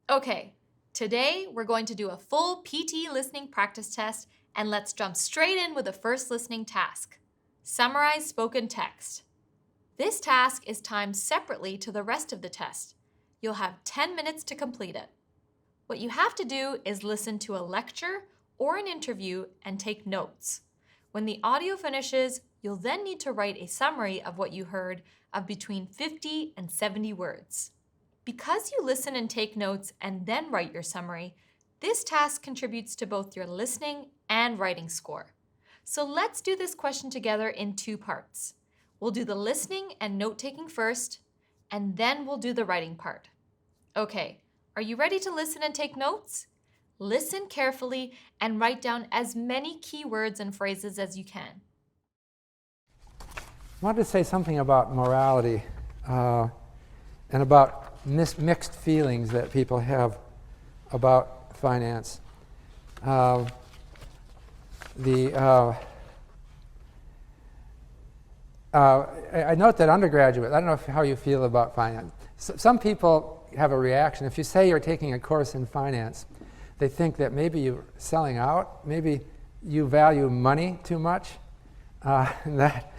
Okay, today we're going to do a full PTE listening practice test, and let's jump straight in with the first listening task. Summarize spoken text. This task is timed separately to the rest of the test. You'll have 10 minutes to complete it. What you have to do is listen to a lecture or an interview and take notes. When the audio finishes, you'll then need to write a summary of what you heard of between 50 and 70 words. Because you listen and take notes and then write your summary, this task contributes to both your listening and writing score. So let's do this question together in two parts. We'll do the listening and note-taking first, and then we'll do the writing part. Okay, are you ready to listen and take notes? Listen carefully and write down as many key words and phrases as you can. I wanted to say something about morality and about mixed feelings that people have about finance. I note that undergraduate, I don't know how you feel about finance. Some people have a reaction. If you say you're taking a course in finance, they think that maybe you're selling out, maybe you value money too much, and that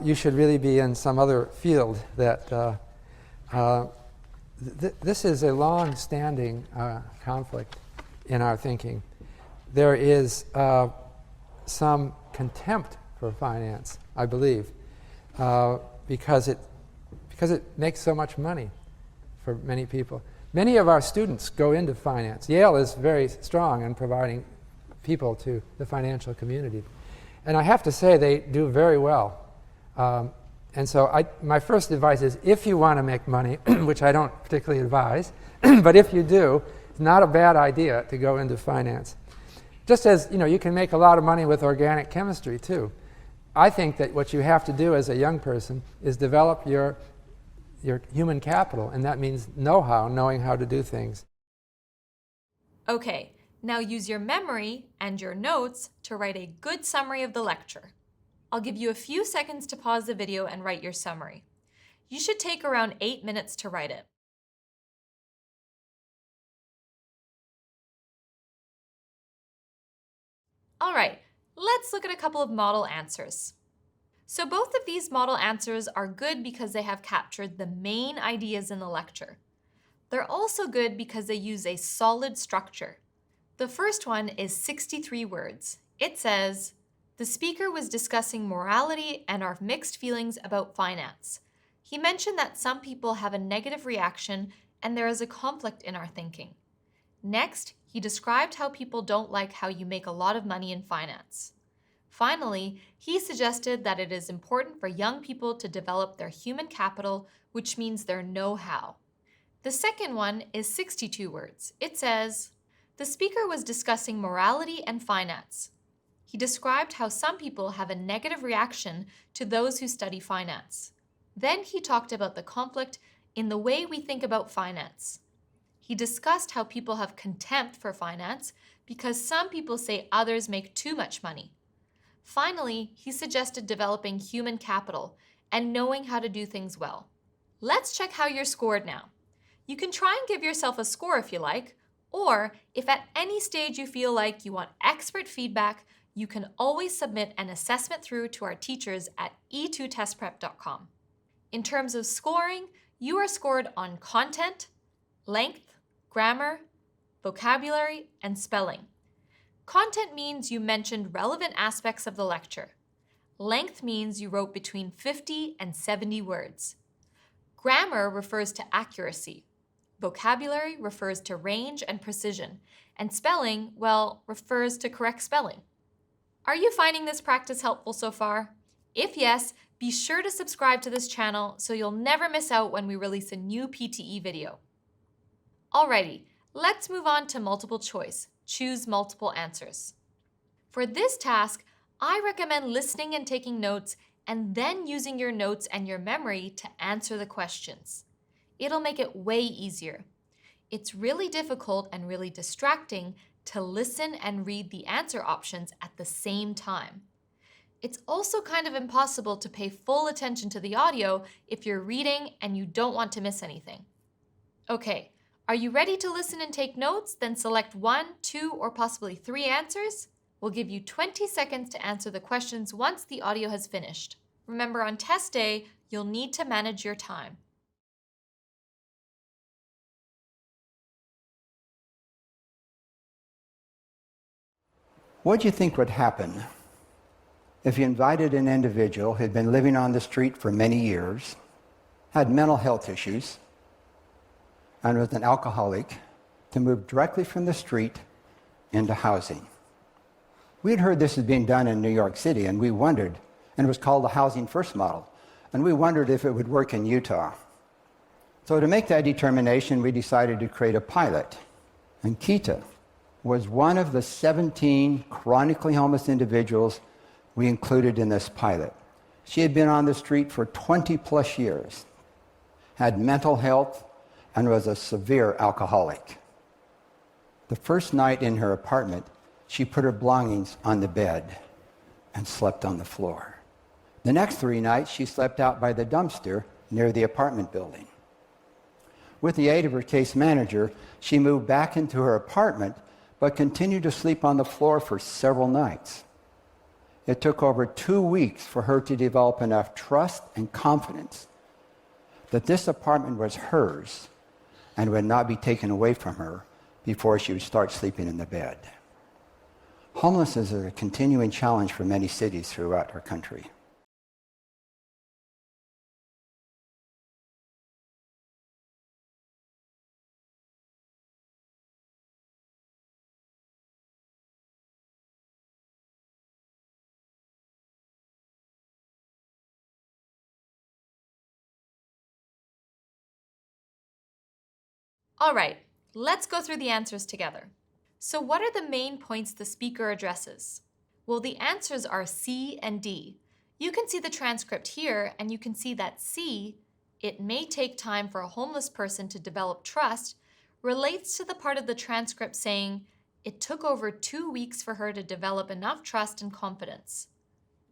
you should really be in some other field. That this is a long-standing conflict in our thinking. There is some contempt for finance, I believe, because it makes so much money for many people. Many of our students go into finance. Yale is very strong in providing people to the financial community. And I have to say they do very well. And so my first advice is, if you want to make money, which I don't particularly advise, but if you do, it's not a bad idea to go into finance. Just as you can make a lot of money with organic chemistry too. I think that what you have to do as a young person is develop your human capital, and that means know-how, knowing how to do things. Okay, now use your memory and your notes to write a good summary of the lecture. I'll give you a few seconds to pause the video and write your summary. You should take around 8 minutes to write it. All right, let's look at a couple of model answers. So both of these model answers are good because they have captured the main ideas in the lecture. They're also good because they use a solid structure. The first one is 63 words. It says, the speaker was discussing morality and our mixed feelings about finance. He mentioned that some people have a negative reaction and there is a conflict in our thinking. Next, he described how people don't like how you make a lot of money in finance. Finally, he suggested that it is important for young people to develop their human capital, which means their know-how. The second one is 62 words. It says, the speaker was discussing morality and finance. He described how some people have a negative reaction to those who study finance. Then he talked about the conflict in the way we think about finance. He discussed how people have contempt for finance because some people say others make too much money. Finally, he suggested developing human capital and knowing how to do things well. Let's check how you're scored now. You can try and give yourself a score if you like, or if at any stage you feel like you want expert feedback, you can always submit an assessment through to our teachers at e2testprep.com. In terms of scoring, you are scored on content, length, grammar, vocabulary, and spelling. Content means you mentioned relevant aspects of the lecture. Length means you wrote between 50 and 70 words. Grammar refers to accuracy. Vocabulary refers to range and precision. And spelling, well, refers to correct spelling. Are you finding this practice helpful so far? If yes, be sure to subscribe to this channel so you'll never miss out when we release a new PTE video. Alrighty, let's move on to multiple choice. Choose multiple answers. For this task, I recommend listening and taking notes and then using your notes and your memory to answer the questions. It'll make it way easier. It's really difficult and really distracting to listen and read the answer options at the same time. It's also kind of impossible to pay full attention to the audio if you're reading and you don't want to miss anything. Okay, Are you ready to listen and take notes? Then select 1, 2, or possibly 3 answers. We'll give you 20 seconds to answer the questions once the audio has finished. Remember, on test day, you'll need to manage your time. What do you think would happen if you invited an individual who had been living on the street for many years, had mental health issues, and was an alcoholic to move directly from the street into housing? We had heard this was being done in New York City, and we wondered, and it was called the Housing First model, and we wondered if it would work in Utah. So to make that determination, we decided to create a pilot. And Kita was one of the 17 chronically homeless individuals we included in this pilot. She had been on the street for 20 plus years, had mental health, and was a severe alcoholic. The first night in her apartment, she put her belongings on the bed and slept on the floor. The next 3 nights, she slept out by the dumpster near the apartment building. With the aid of her case manager, she moved back into her apartment, but continued to sleep on the floor for several nights. It took over 2 weeks for her to develop enough trust and confidence that this apartment was hers and would not be taken away from her before she would start sleeping in the bed. Homelessness is a continuing challenge for many cities throughout our country. All right, let's go through the answers together. So what are the main points the speaker addresses? Well, the answers are C and D. You can see the transcript here, and you can see that C, it may take time for a homeless person to develop trust, relates to the part of the transcript saying it took over 2 weeks for her to develop enough trust and confidence.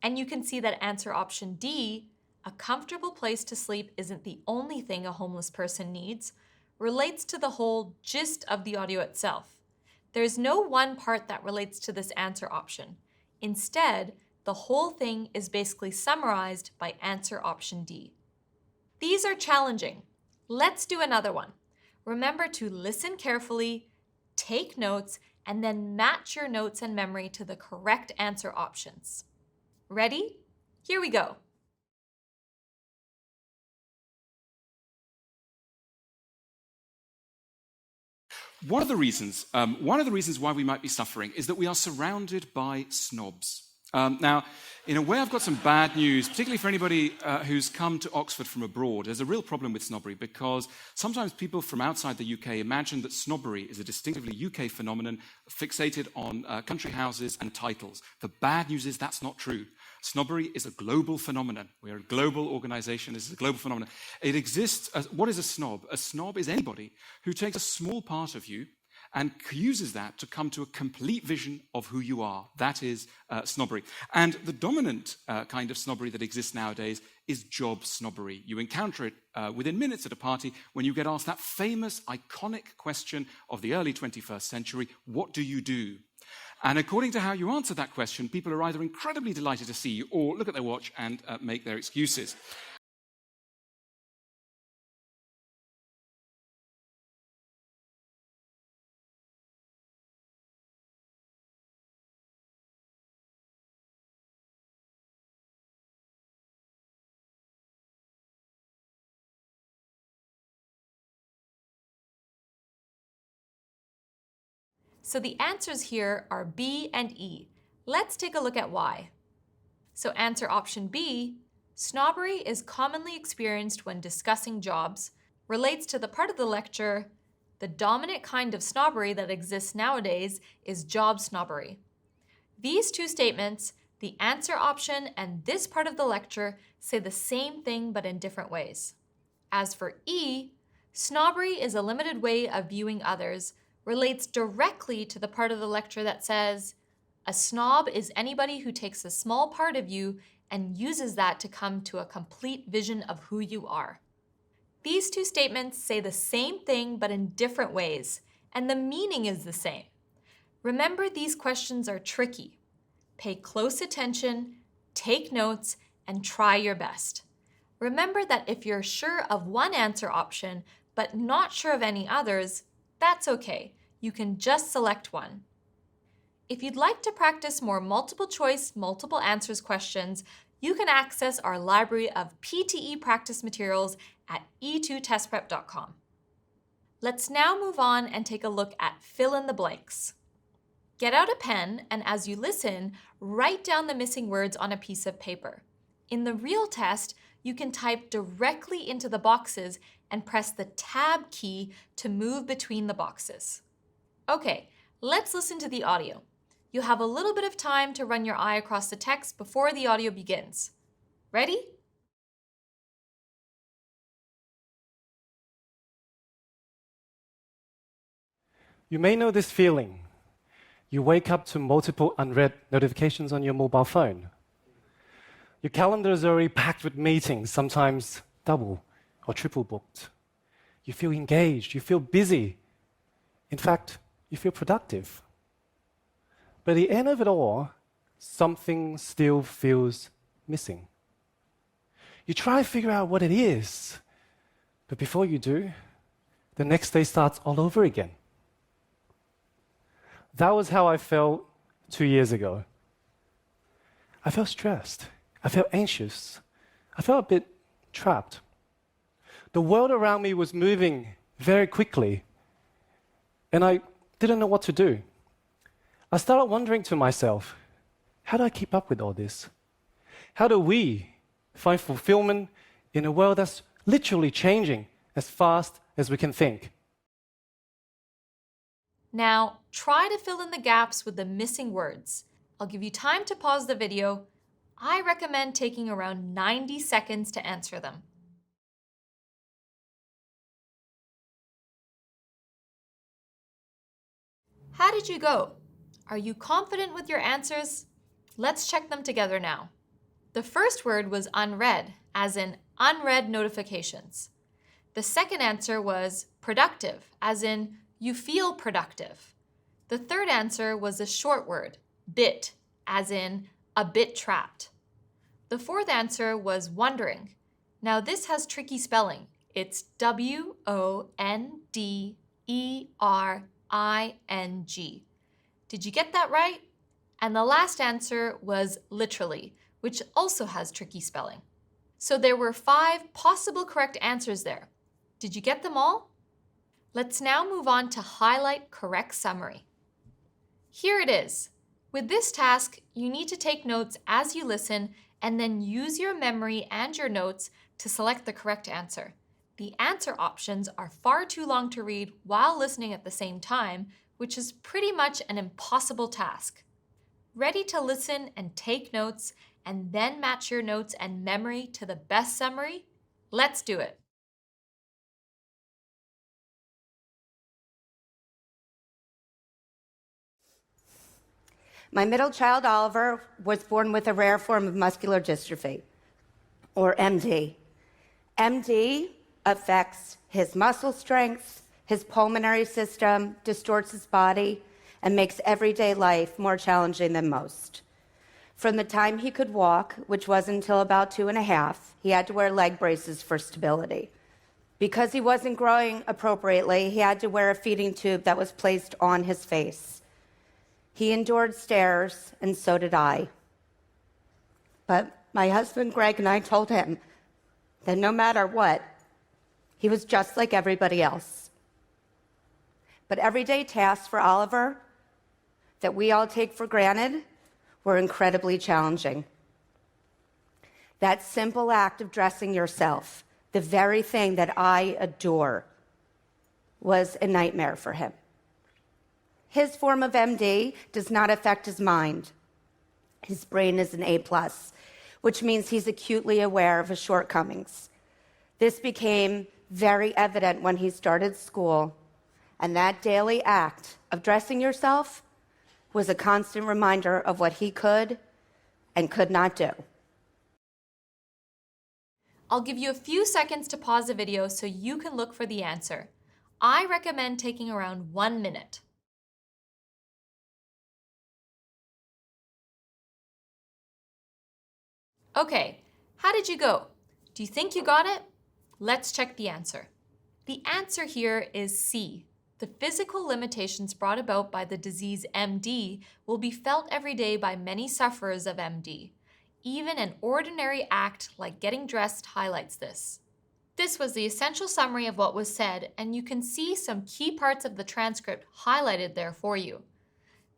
And you can see that answer option D, a comfortable place to sleep isn't the only thing a homeless person needs, relates to the whole gist of the audio itself. There's no one part that relates to this answer option. Instead, the whole thing is basically summarized by answer option D. These are challenging. Let's do another one. Remember to listen carefully, take notes, and then match your notes and memory to the correct answer options. Ready? Here we go. One of the reasons why we might be suffering is that we are surrounded by snobs. Now, in a way, I've got some bad news, particularly for anybody who's come to Oxford from abroad. There's a real problem with snobbery because sometimes people from outside the UK imagine that snobbery is a distinctively UK phenomenon fixated on country houses and titles. The bad news is that's not true. Snobbery is a global phenomenon. We're a global organization. This is a global phenomenon. It exists. What is a snob? A snob is anybody who takes a small part of you and uses that to come to a complete vision of who you are. That is snobbery. And the dominant kind of snobbery that exists nowadays is job snobbery. You encounter it within minutes at a party when you get asked that famous, iconic question of the early 21st century, what do you do? And according to how you answer that question, people are either incredibly delighted to see you or look at their watch and make their excuses. So the answers here are B and E. Let's take a look at why. So answer option B, snobbery is commonly experienced when discussing jobs, relates to the part of the lecture, the dominant kind of snobbery that exists nowadays is job snobbery. These two statements, the answer option and this part of the lecture, say the same thing but in different ways. As for E, snobbery is a limited way of viewing others, relates directly to the part of the lecture that says, a snob is anybody who takes a small part of you and uses that to come to a complete vision of who you are. These two statements say the same thing but in different ways, and the meaning is the same. Remember, these questions are tricky. Pay close attention, take notes, and try your best. Remember that if you're sure of one answer option but not sure of any others, that's okay. You can just select one. If you'd like to practice more multiple choice, multiple answers questions, you can access our library of PTE practice materials at e2testprep.com. Let's now move on and take a look at fill in the blanks. Get out a pen and as you listen, write down the missing words on a piece of paper. In the real test, you can type directly into the boxes and press the Tab key to move between the boxes. Okay, let's listen to the audio. You'll have a little bit of time to run your eye across the text before the audio begins. Ready? You may know this feeling. You wake up to multiple unread notifications on your mobile phone. Your calendar is already packed with meetings, sometimes double or triple booked. You feel engaged, you feel busy. In fact, you feel productive. But at the end of it all, something still feels missing. You try to figure out what it is, but before you do, the next day starts all over again. That was how I felt 2 years ago. I felt stressed. I felt anxious. I felt a bit trapped. The world around me was moving very quickly, and I didn't know what to do. I started wondering to myself, how do I keep up with all this? How do we find fulfillment in a world that's literally changing as fast as we can think? Now, try to fill in the gaps with the missing words. I'll give you time to pause the video. I recommend taking around 90 seconds to answer them. How did you go? Are you confident with your answers? Let's check them together now. The first word was unread, as in unread notifications. The second answer was productive, as in you feel productive. The third answer was a short word, bit, as in a bit trapped. The fourth answer was wondering. Now this has tricky spelling. It's W-O-N-D-E-R-I-N-G. Did you get that right? And the last answer was literally, which also has tricky spelling. So there were 5 possible correct answers there. Did you get them all? Let's now move on to highlight correct summary. Here it is. With this task, you need to take notes as you listen and then use your memory and your notes to select the correct answer. The answer options are far too long to read while listening at the same time, which is pretty much an impossible task. Ready to listen and take notes and then match your notes and memory to the best summary? Let's do it. My middle child, Oliver, was born with a rare form of muscular dystrophy, or MD. MD affects his muscle strength, his pulmonary system, distorts his body, and makes everyday life more challenging than most. From the time he could walk, which wasn't until about 2.5, he had to wear leg braces for stability. Because he wasn't growing appropriately, he had to wear a feeding tube that was placed on his face. He endured stares, and so did I. But my husband, Greg, and I told him that no matter what, he was just like everybody else. But everyday tasks for Oliver that we all take for granted were incredibly challenging. That simple act of dressing yourself, the very thing that I adore, was a nightmare for him. His form of MD does not affect his mind. His brain is an A+, which means he's acutely aware of his shortcomings. This became very evident when he started school, and that daily act of dressing yourself was a constant reminder of what he could and could not do. I'll give you a few seconds to pause the video so you can look for the answer. I recommend taking around 1 minute. Okay, how did you go? Do you think you got it? Let's check the answer. The answer here is C. The physical limitations brought about by the disease MD will be felt every day by many sufferers of MD. Even an ordinary act like getting dressed highlights this. This was the essential summary of what was said, and you can see some key parts of the transcript highlighted there for you.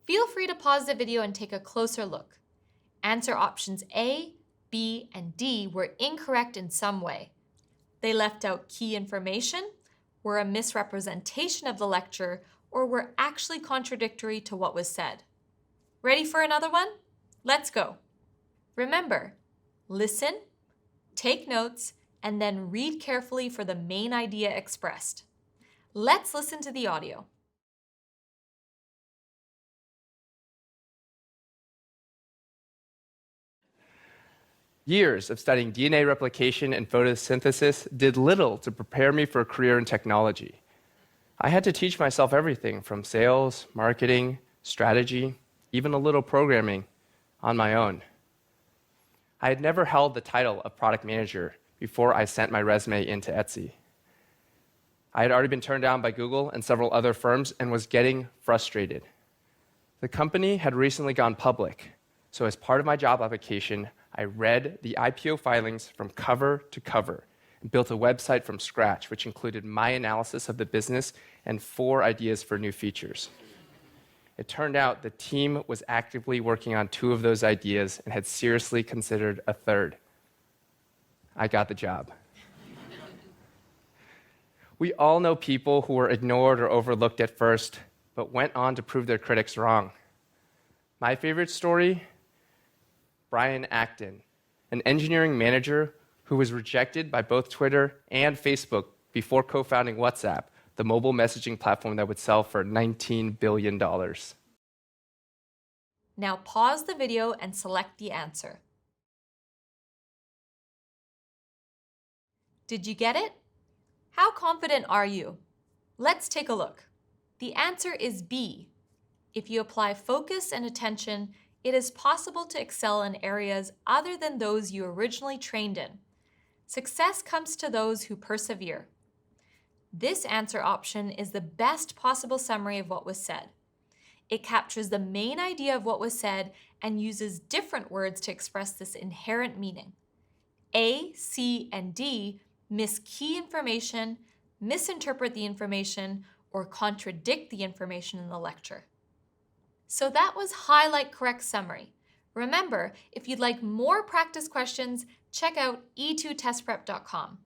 Feel free to pause the video and take a closer look. Answer options A, B, and D were incorrect in some way. They left out key information, were a misrepresentation of the lecture, or were actually contradictory to what was said. Ready for another one? Let's go. Remember, listen, take notes, and then read carefully for the main idea expressed. Let's listen to the audio. Years of studying DNA replication and photosynthesis did little to prepare me for a career in technology. I had to teach myself everything from sales, marketing, strategy, even a little programming on my own. I had never held the title of product manager before I sent my resume into Etsy. I had already been turned down by Google and several other firms and was getting frustrated. The company had recently gone public, so as part of my job application, I read the IPO filings from cover to cover and built a website from scratch, which included my analysis of the business and 4 ideas for new features. It turned out the team was actively working on 2 of those ideas and had seriously considered a 3rd. I got the job. We all know people who were ignored or overlooked at first, but went on to prove their critics wrong. My favorite story? Brian Acton, an engineering manager who was rejected by both Twitter and Facebook before co-founding WhatsApp, the mobile messaging platform that would sell for $19 billion. Now pause the video and select the answer. Did you get it? How confident are you? Let's take a look. The answer is B. If you apply focus and attention, it is possible to excel in areas other than those you originally trained in. Success comes to those who persevere. This answer option is the best possible summary of what was said. It captures the main idea of what was said and uses different words to express this inherent meaning. A, C, and D miss key information, misinterpret the information, or contradict the information in the lecture. So that was Highlight Correct Summary. Remember, if you'd like more practice questions, check out e2testprep.com.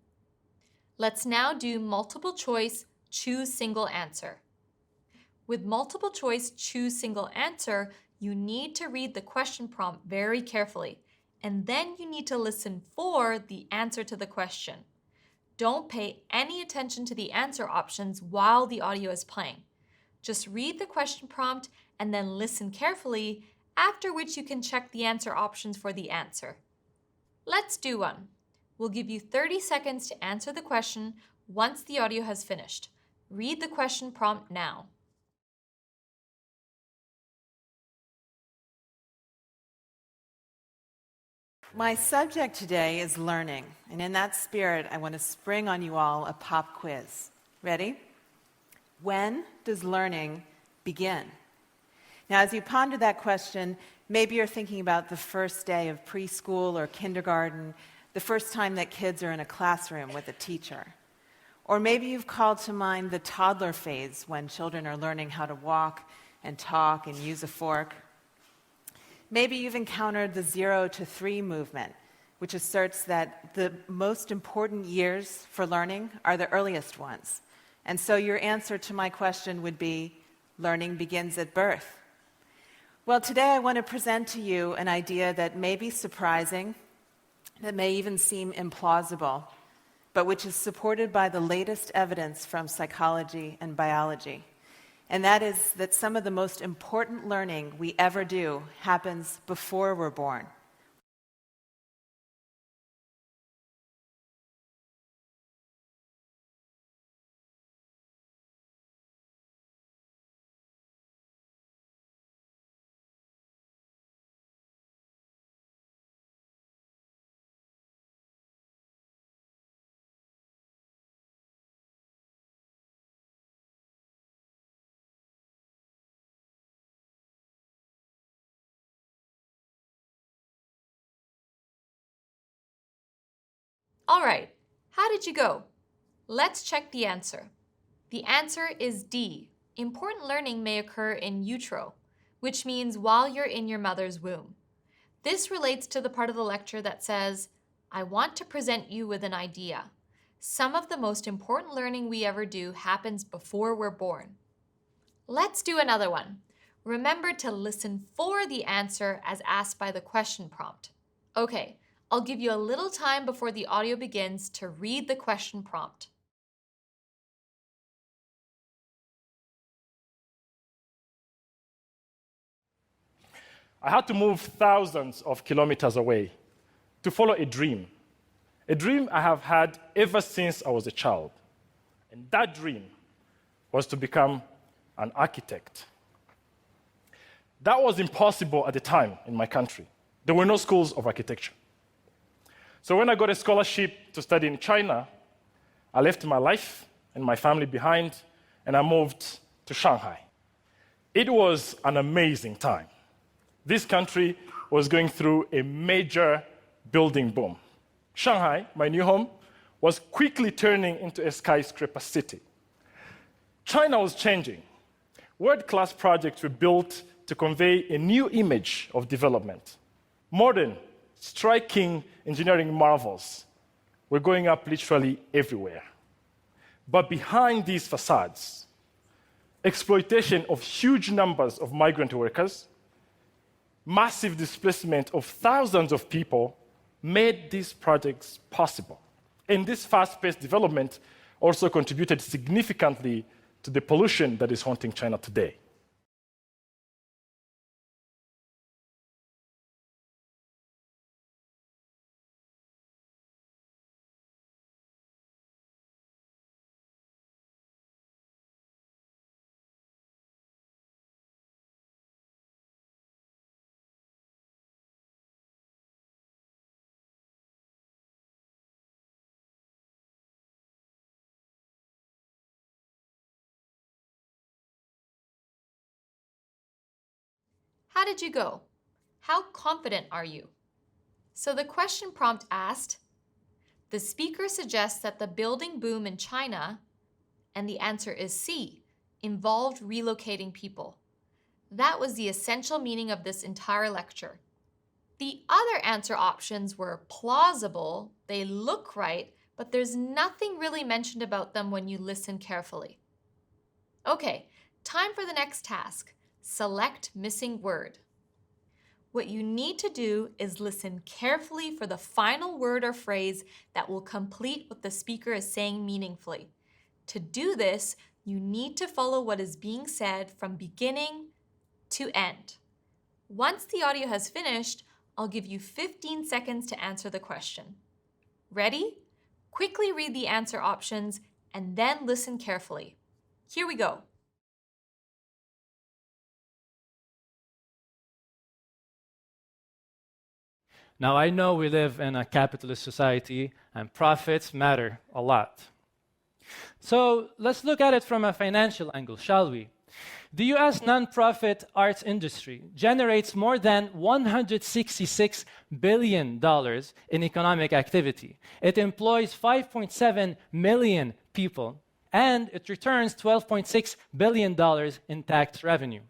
Let's now do multiple choice, choose single answer. With multiple choice, choose single answer, you need to read the question prompt very carefully, and then you need to listen for the answer to the question. Don't pay any attention to the answer options while the audio is playing. Just read the question prompt and then listen carefully, after which you can check the answer options for the answer. Let's do one. We'll give you 30 seconds to answer the question once the audio has finished. Read the question prompt now. My subject today is learning, and in that spirit, I want to spring on you all a pop quiz. Ready? When does learning begin? Now, as you ponder that question, maybe you're thinking about the first day of preschool or kindergarten, the first time that kids are in a classroom with a teacher. Or maybe you've called to mind the toddler phase when children are learning how to walk and talk and use a fork. Maybe you've encountered the 0 to 3 movement, which asserts that the most important years for learning are the earliest ones. And so your answer to my question would be, learning begins at birth. Well, today I want to present to you an idea that may be surprising, that may even seem implausible, but which is supported by the latest evidence from psychology and biology. And that is that some of the most important learning we ever do happens before we're born. All right, how did you go? Let's check the answer. The answer is D. Important learning may occur in utero, which means while you're in your mother's womb. This relates to the part of the lecture that says, I want to present you with an idea. Some of the most important learning we ever do happens before we're born. Let's do another one. Remember to listen for the answer as asked by the question prompt. Okay, I'll give you a little time before the audio begins to read the question prompt. I had to move thousands of kilometers away to follow a dream I have had ever since I was a child. And that dream was to become an architect. That was impossible at the time in my country. There were no schools of architecture. So when I got a scholarship to study in China, I left my life and my family behind, and I moved to Shanghai. It was an amazing time. This country was going through a major building boom. Shanghai, my new home, was quickly turning into a skyscraper city. China was changing. World-class projects were built to convey a new image of development. Modern, striking engineering marvels were going up literally everywhere. But behind these facades, exploitation of huge numbers of migrant workers, massive displacement of thousands of people made these projects possible. And this fast-paced development also contributed significantly to the pollution that is haunting China today. How did you go? How confident are you? So the question prompt asked, the speaker suggests that the building boom in China, and the answer is C, involved relocating people. That was the essential meaning of this entire lecture. The other answer options were plausible, they look right, but there's nothing really mentioned about them when you listen carefully. Okay, time for the next task. Select missing word. What you need to do is listen carefully for the final word or phrase that will complete what the speaker is saying meaningfully. To do this, you need to follow what is being said from beginning to end. Once the audio has finished, I'll give you 15 seconds to answer the question. Ready? Quickly read the answer options and then listen carefully. Here we go. Now, I know we live in a capitalist society and profits matter a lot. So let's look at it from a financial angle, shall we? The US nonprofit arts industry generates more than $166 billion in economic activity. It employs 5.7 million people, and it returns $12.6 billion in tax revenue.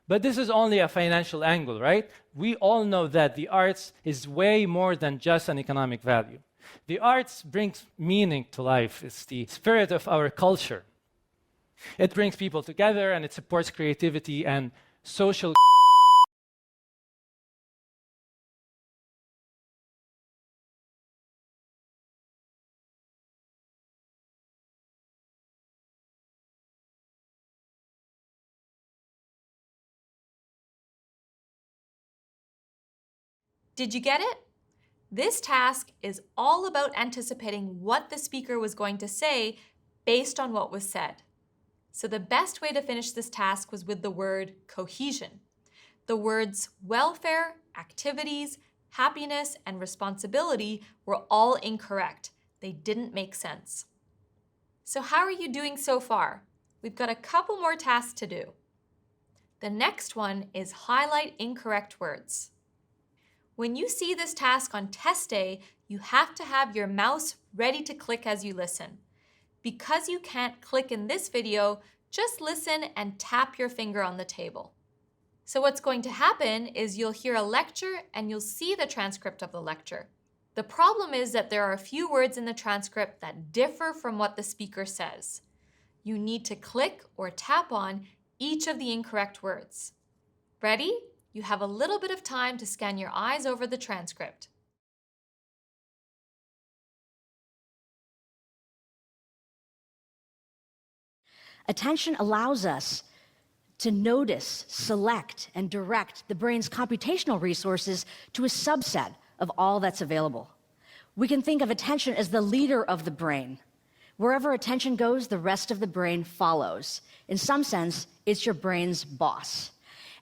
But this is only a financial angle, right? We all know that the arts is way more than just an economic value. The arts brings meaning to life. It's the spirit of our culture. It brings people together and it supports creativity and social. Did you get it? This task is all about anticipating what the speaker was going to say based on what was said. So the best way to finish this task was with the word cohesion. The words welfare, activities, happiness, and responsibility were all incorrect. They didn't make sense. So how are you doing so far? We've got a couple more tasks to do. The next one is highlight incorrect words. When you see this task on test day, you have to have your mouse ready to click as you listen. Because you can't click in this video, just listen and tap your finger on the table. So what's going to happen is you'll hear a lecture and you'll see the transcript of the lecture. The problem is that there are a few words in the transcript that differ from what the speaker says. You need to click or tap on each of the incorrect words. Ready? You have a little bit of time to scan your eyes over the transcript. Attention allows us to notice, select, and direct the brain's computational resources to a subset of all that's available. We can think of attention as the leader of the brain. Wherever attention goes, the rest of the brain follows. In some sense, it's your brain's boss.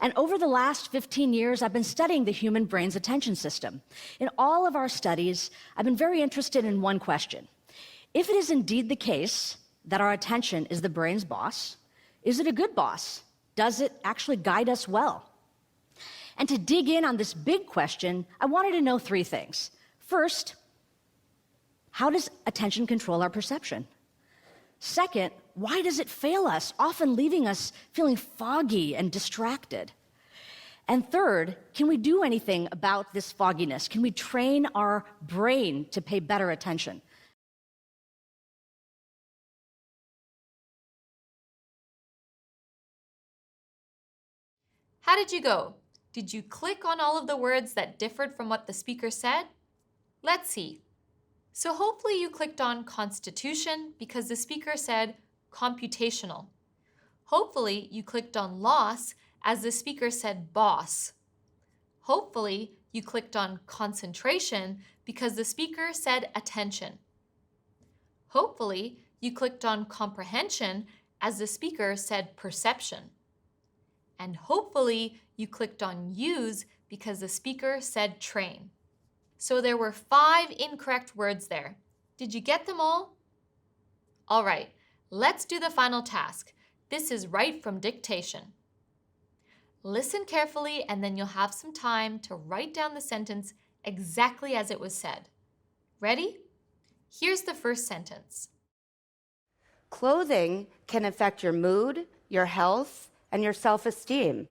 And over the last 15 years, I've been studying the human brain's attention system. In all of our studies, I've been very interested in one question. If it is indeed the case that our attention is the brain's boss, is it a good boss? Does it actually guide us well? And to dig in on this big question, I wanted to know three things. First, how does attention control our perception? Second, why does it fail us, often leaving us feeling foggy and distracted? And third, can we do anything about this fogginess? Can we train our brain to pay better attention? How did you go? Did you click on all of the words that differed from what the speaker said? Let's see. So hopefully you clicked on constitution because the speaker said computational. Hopefully you clicked on loss as the speaker said boss. Hopefully you clicked on concentration because the speaker said attention. Hopefully you clicked on comprehension as the speaker said perception. And hopefully you clicked on use because the speaker said train. So there were 5 incorrect words there. Did you get them all? All right, let's do the final task. This is right from dictation. Listen carefully and then you'll have some time to write down the sentence exactly as it was said. Ready? Here's the first sentence. Clothing can affect your mood, your health, and your self-esteem.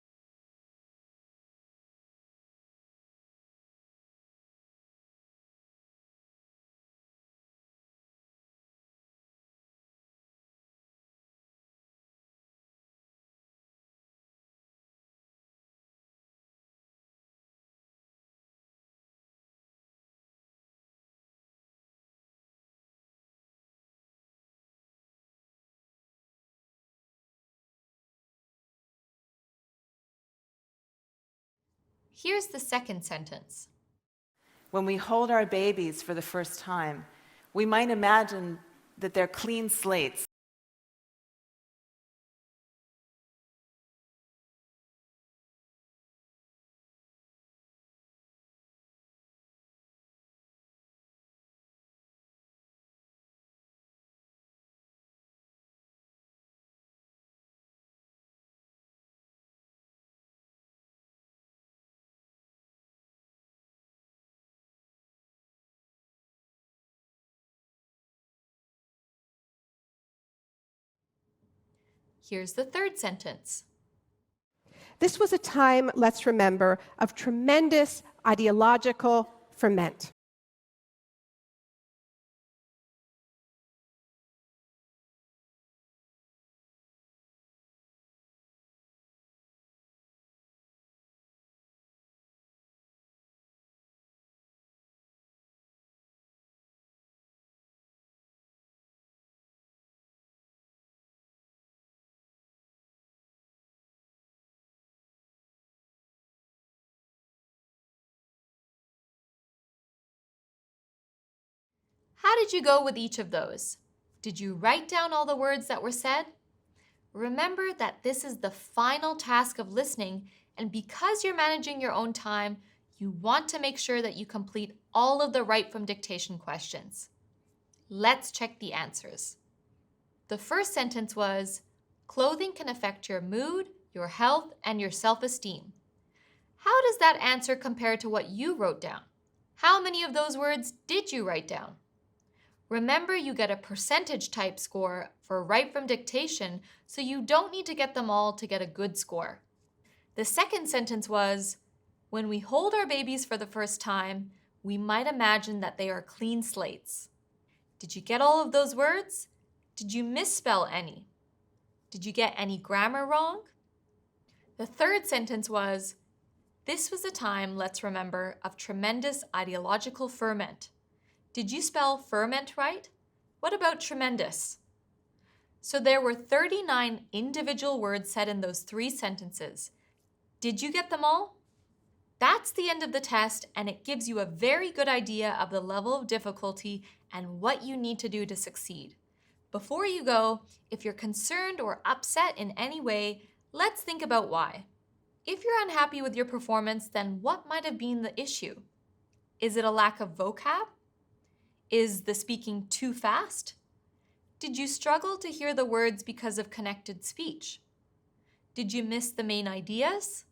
Here's the second sentence. When we hold our babies for the first time, we might imagine that they're clean slates. Here's the third sentence. This was a time, let's remember, of tremendous ideological ferment. How did you go with each of those? Did you write down all the words that were said? Remember that this is the final task of listening, and because you're managing your own time, you want to make sure that you complete all of the right from dictation questions. Let's check the answers. The first sentence was, clothing can affect your mood, your health, and your self-esteem. How does that answer compare to what you wrote down? How many of those words did you write down? Remember, you get a percentage type score for right from dictation, so you don't need to get them all to get a good score. The second sentence was, when we hold our babies for the first time, we might imagine that they are clean slates. Did you get all of those words? Did you misspell any? Did you get any grammar wrong? The third sentence was, this was a time, let's remember, of tremendous ideological ferment. Did you spell ferment right? What about tremendous? So there were 39 individual words said in those 3 sentences. Did you get them all? That's the end of the test, and it gives you a very good idea of the level of difficulty and what you need to do to succeed. Before you go, if you're concerned or upset in any way, let's think about why. If you're unhappy with your performance, then what might have been the issue? Is it a lack of vocab? Is the speaking too fast? Did you struggle to hear the words because of connected speech? Did you miss the main ideas?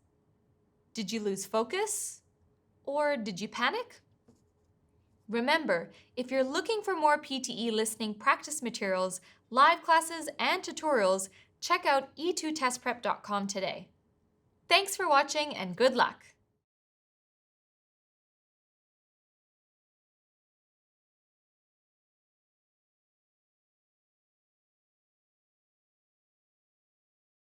Did you lose focus? Or did you panic? Remember, if you're looking for more PTE listening practice materials, live classes, and tutorials, check out e2testprep.com today. Thanks for watching and good luck!